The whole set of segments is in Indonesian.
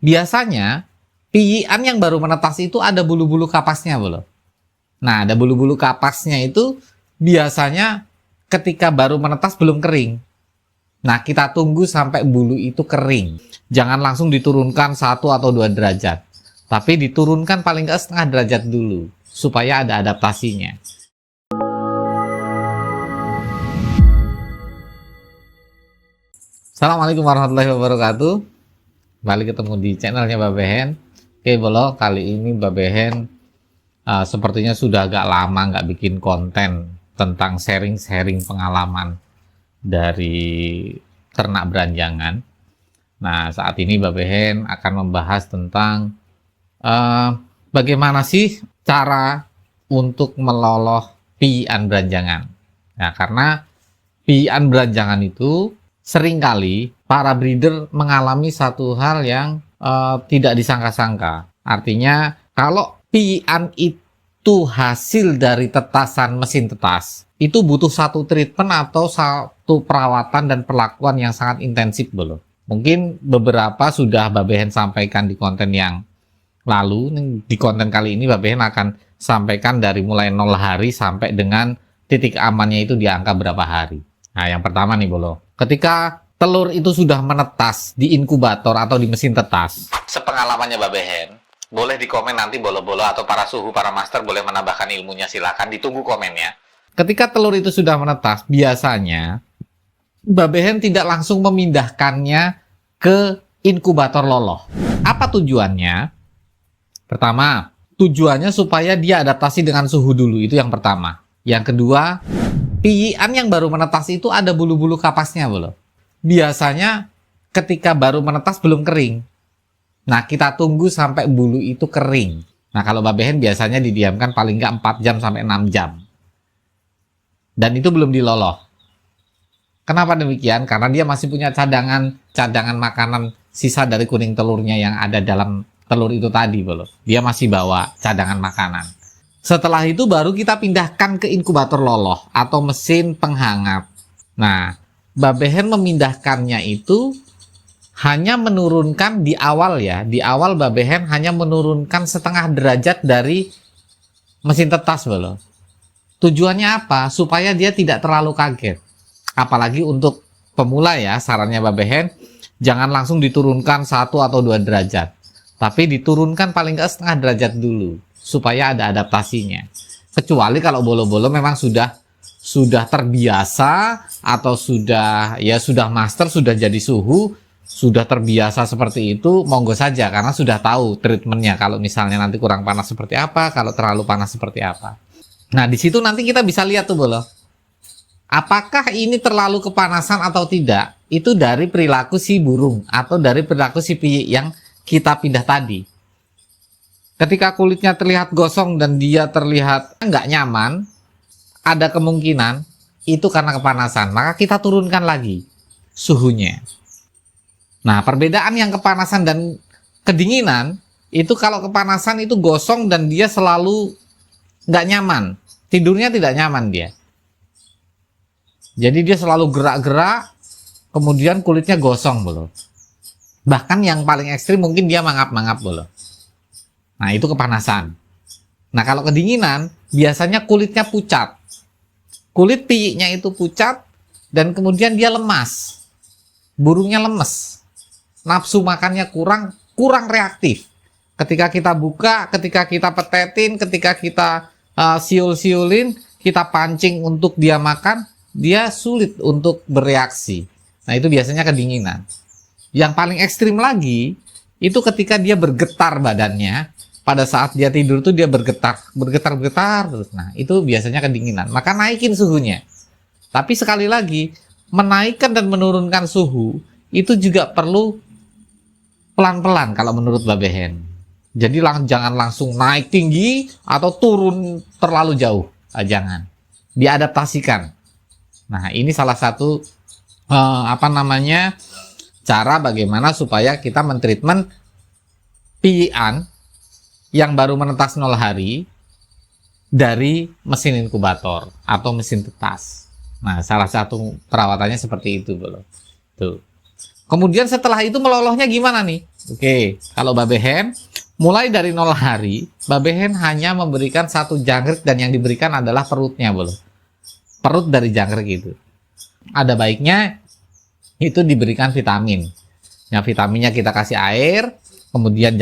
biasanya piyian yang baru menetas itu ada bulu-bulu kapasnya belum. Nah, ada bulu-bulu kapasnya itu biasanya ketika baru menetas belum kering. Nah, kita tunggu sampai bulu itu kering. Jangan langsung diturunkan 1 atau 2 derajat. Tapi diturunkan paling nggak setengah derajat dulu, supaya ada adaptasinya. Assalamualaikum warahmatullahi wabarakatuh. Balik ketemu di channelnya Mbak Behen. Oke Bolo, kali ini Mbak Behen sepertinya sudah agak lama nggak bikin konten tentang sharing-sharing pengalaman dari ternak beranjangan. Nah, saat ini Mbak Behen akan membahas tentang bagaimana sih cara untuk meloloh piyian beranjangan. Nah, karena piyian beranjangan itu seringkali para breeder mengalami satu hal yang tidak disangka-sangka. Artinya, kalau piyian itu hasil dari tetasan mesin tetas, itu butuh satu treatment atau satu perawatan dan perlakuan yang sangat intensif belum. Mungkin beberapa sudah Mbak Behen sampaikan di konten yang lalu. Di konten kali ini Mbak Behen akan sampaikan dari mulai 0 hari sampai dengan titik amannya itu di angka berapa hari. Nah, yang pertama nih Bolo, ketika telur itu sudah menetas di inkubator atau di mesin tetas, sepengalamannya Mbak Behen, boleh di komen nanti Bolo-Bolo atau para suhu, para master boleh menambahkan ilmunya, silakan ditunggu komennya. Ketika telur itu sudah menetas, biasanya Mbak Behen tidak langsung memindahkannya ke inkubator loloh. Apa tujuannya? Pertama, tujuannya supaya dia adaptasi dengan suhu dulu, itu yang pertama. Yang kedua, piyian yang baru menetas itu ada bulu-bulu kapasnya belum. Biasanya ketika baru menetas belum kering. Nah, kita tunggu sampai bulu itu kering. Nah, kalau Mbak Behen biasanya didiamkan paling nggak 4 jam sampai 6 jam. Dan itu belum diloloh. Kenapa demikian? Karena dia masih punya cadangan makanan sisa dari kuning telurnya yang ada dalam telur itu tadi belum. Dia masih bawa cadangan makanan. Setelah itu baru kita pindahkan ke inkubator loloh atau mesin penghangat. Nah, Mbak Behen memindahkannya itu hanya menurunkan di awal ya. Di awal Mbak Behen hanya menurunkan setengah derajat dari mesin tetas belum. Tujuannya apa? Supaya dia tidak terlalu kaget. Apalagi untuk pemula ya, sarannya Mbak Behen, jangan langsung diturunkan 1 atau 2 derajat. Tapi diturunkan paling nggak setengah derajat dulu, supaya ada adaptasinya. Kecuali kalau bolo-bolo memang sudah terbiasa atau sudah master, sudah jadi suhu, sudah terbiasa seperti itu, monggo saja karena sudah tahu treatmentnya. Kalau misalnya nanti kurang panas seperti apa, kalau terlalu panas seperti apa. Nah, di situ nanti kita bisa lihat tuh bolo. Apakah ini terlalu kepanasan atau tidak? Itu dari perilaku si burung atau dari perilaku si piyi yang kita pindah tadi. Ketika kulitnya terlihat gosong dan dia terlihat nggak nyaman, ada kemungkinan itu karena kepanasan. Maka kita turunkan lagi suhunya. Nah, perbedaan yang kepanasan dan kedinginan, itu kalau kepanasan itu gosong dan dia selalu nggak nyaman. Tidurnya tidak nyaman dia. Jadi dia selalu gerak-gerak, kemudian kulitnya gosong belum. Bahkan yang paling ekstrim mungkin dia mangap-mangap belum. Nah, itu kepanasan. Nah, kalau kedinginan, biasanya kulitnya pucat. Kulit piyiknya itu pucat, dan kemudian dia lemas. Burungnya lemes. Nafsu makannya kurang reaktif. Ketika kita buka, ketika kita petetin, ketika kita siul-siulin, kita pancing untuk dia makan, dia sulit untuk bereaksi. Nah, itu biasanya kedinginan. Yang paling ekstrim lagi, itu ketika dia bergetar badannya, pada saat dia tidur tuh dia bergetar terus. Nah, itu biasanya kedinginan. Maka naikin suhunya. Tapi sekali lagi, menaikkan dan menurunkan suhu itu juga perlu pelan-pelan kalau menurut Mbak Behen. Jadi jangan langsung naik tinggi atau turun terlalu jauh. Jangan. Diadaptasikan. Nah, ini salah satu cara bagaimana supaya kita mentreatment piyian yang baru menetas 0 hari dari mesin inkubator atau mesin tetas. Nah, salah satu perawatannya seperti itu, Bro. Tuh. Kemudian setelah itu melolohnya gimana nih? Oke, kalau babehen mulai dari 0 hari, babehen hanya memberikan satu jangkrik dan yang diberikan adalah perutnya, bro. Perut dari jangkrik itu. Ada baiknya itu diberikan vitamin. Yang vitaminnya kita kasih air, kemudian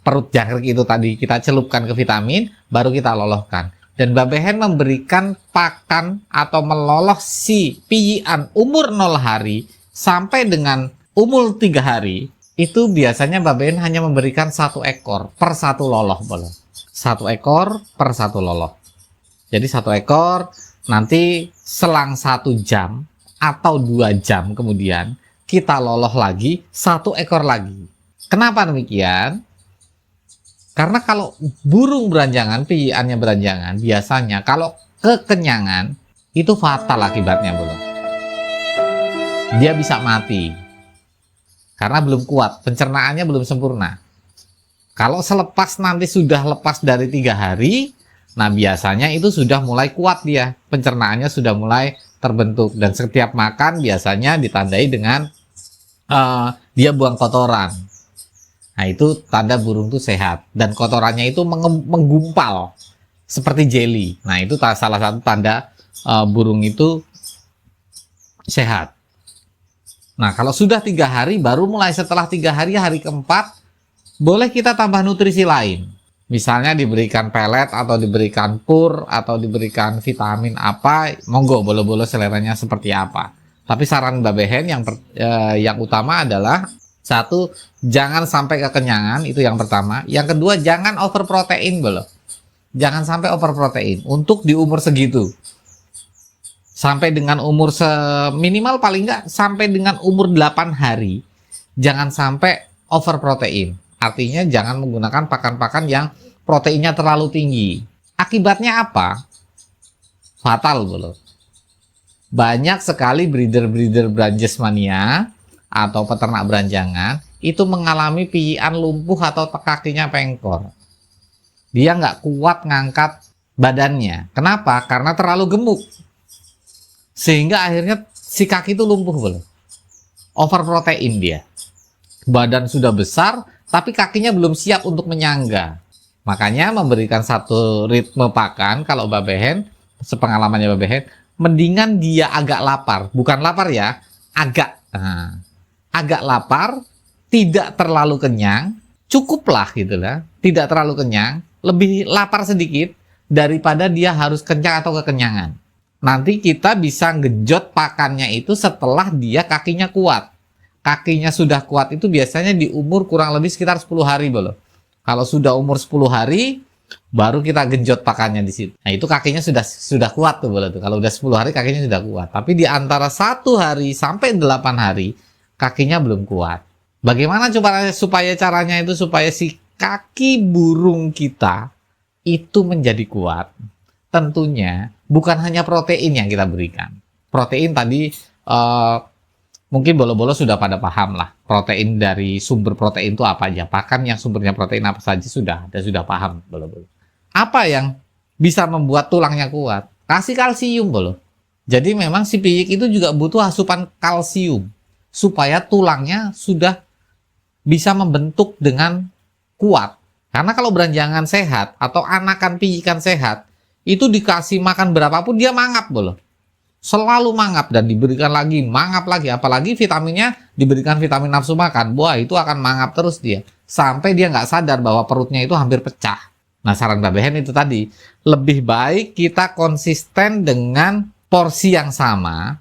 perut jangkrik itu tadi kita celupkan ke vitamin, baru kita lolohkan. Dan babehen memberikan pakan atau meloloh si piyian umur 0 hari sampai dengan umur 3 hari. Itu biasanya babehen hanya memberikan 1 ekor per 1 loloh, boleh. 1 ekor per 1 loloh. Jadi 1 ekor nanti selang 1 jam atau 2 jam kemudian kita loloh lagi 1 ekor lagi. Kenapa demikian? Karena kalau burung beranjangan, piyiannya beranjangan, biasanya kalau kekenyangan itu fatal akibatnya, bro. Dia bisa mati karena belum kuat, pencernaannya belum sempurna. Kalau selepas nanti sudah lepas dari 3 hari, nah biasanya itu sudah mulai kuat dia, pencernaannya sudah mulai terbentuk, dan setiap makan biasanya ditandai dengan dia buang kotoran. Nah itu tanda burung itu sehat, dan kotorannya itu menggumpal seperti jelly. Nah itu salah satu tanda burung itu sehat. Nah kalau sudah 3 hari, baru mulai setelah 3 hari, hari keempat boleh kita tambah nutrisi lain. Misalnya diberikan pelet atau diberikan pur atau diberikan vitamin apa, monggo, boleh-boleh seleranya seperti apa. Tapi saran babehen yang utama adalah, 1, jangan sampai kekenyangan, itu yang pertama. Yang kedua, jangan over protein, boleh. Jangan sampai over protein untuk di umur segitu. Sampai dengan umur minimal paling enggak sampai dengan umur 8 hari. Jangan sampai over protein. Artinya jangan menggunakan pakan-pakan yang proteinnya terlalu tinggi. Akibatnya apa? Fatal, boleh. Banyak sekali breeder-breeder Brangesmania atau peternak beranjangan itu mengalami piyian lumpuh atau kakinya pengkor. Dia nggak kuat ngangkat badannya. Kenapa? Karena terlalu gemuk. Sehingga akhirnya si kaki itu lumpuh, boleh. Overprotein dia. Badan sudah besar, tapi kakinya belum siap untuk menyangga. Makanya memberikan satu ritme pakan, kalau babehen, sepengalamannya babehen, mendingan dia agak lapar. Bukan lapar ya, agak. Agak lapar, tidak terlalu kenyang, cukuplah gitu lah. Tidak terlalu kenyang, lebih lapar sedikit daripada dia harus kenyang atau kekenyangan. Nanti kita bisa ngejot pakannya itu setelah dia kakinya kuat. Kakinya sudah kuat itu biasanya di umur kurang lebih sekitar 10 hari, boleh. Kalau sudah umur 10 hari, baru kita genjot pakannya di situ. Nah itu kakinya sudah kuat tuh, boleh tuh. Kalau udah 10 hari kakinya sudah kuat. Tapi di antara 1 hari sampai 8 hari kakinya belum kuat. Bagaimana supaya caranya itu supaya si kaki burung kita itu menjadi kuat? Tentunya bukan hanya protein yang kita berikan. Protein tadi mungkin bolo-bolo sudah pada paham lah. Protein dari sumber protein itu apa aja. Pakan yang sumbernya protein apa saja sudah paham bolo-bolo. Apa yang bisa membuat tulangnya kuat? Kasih kalsium, bolo. Jadi memang si piyik itu juga butuh asupan kalsium supaya tulangnya sudah bisa membentuk dengan kuat. Karena kalau beranjangan sehat atau anakan piyikan sehat, itu dikasih makan berapapun dia mangap, bolo. Selalu mangap dan diberikan lagi, mangap lagi. Apalagi vitaminnya diberikan vitamin nafsu makan. Wah, itu akan mangap terus dia. Sampai dia nggak sadar bahwa perutnya itu hampir pecah. Nah, saran babehen itu tadi. Lebih baik kita konsisten dengan porsi yang sama.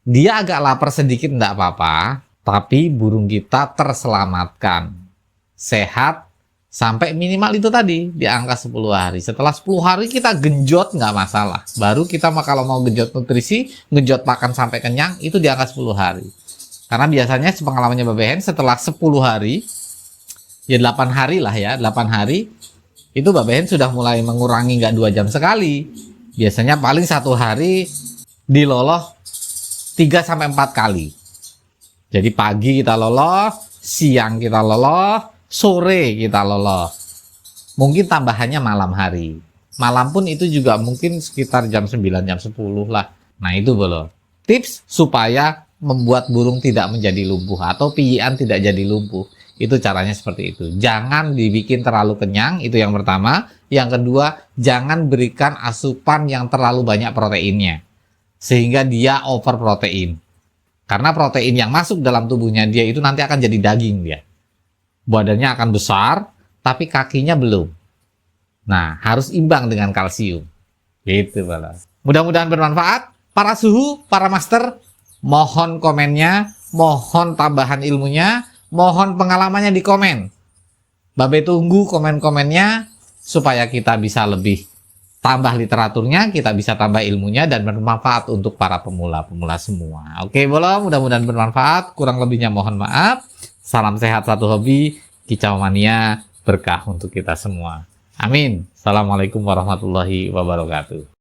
Dia agak lapar sedikit nggak apa-apa. Tapi burung kita terselamatkan. Sehat. Sampai minimal itu tadi di angka 10 hari. Setelah 10 hari kita genjot nggak masalah. Baru kita kalau mau genjot nutrisi, genjot pakan sampai kenyang, itu di angka 10 hari. Karena biasanya pengalamannya babehen setelah 10 hari, ya 8 hari lah ya, 8 hari, itu babehen sudah mulai mengurangi nggak 2 jam sekali. Biasanya paling 1 hari diloloh 3-4 kali. Jadi pagi kita loloh, siang kita loloh, sore kita loloh. Mungkin tambahannya malam hari. Malam pun itu juga mungkin sekitar jam 9, jam 10 lah. Nah itu bolo. Tips supaya membuat burung tidak menjadi lumpuh atau piyian tidak jadi lumpuh. Itu caranya seperti itu. Jangan dibikin terlalu kenyang, itu yang pertama. Yang kedua, jangan berikan asupan yang terlalu banyak proteinnya, sehingga dia over protein. Karena protein yang masuk dalam tubuhnya dia itu nanti akan jadi daging dia. Badannya akan besar, tapi kakinya belum. Nah, harus imbang dengan kalsium. Gitu, Bala. Mudah-mudahan bermanfaat. Para suhu, para master, mohon komennya, mohon tambahan ilmunya, mohon pengalamannya di komen. Babe tunggu komen-komennya supaya kita bisa lebih tambah literaturnya, kita bisa tambah ilmunya dan bermanfaat untuk para pemula-pemula semua. Oke, Bolo, mudah-mudahan bermanfaat. Kurang lebihnya mohon maaf. Salam sehat satu hobi, kicau mania, berkah untuk kita semua. Amin. Assalamualaikum warahmatullahi wabarakatuh.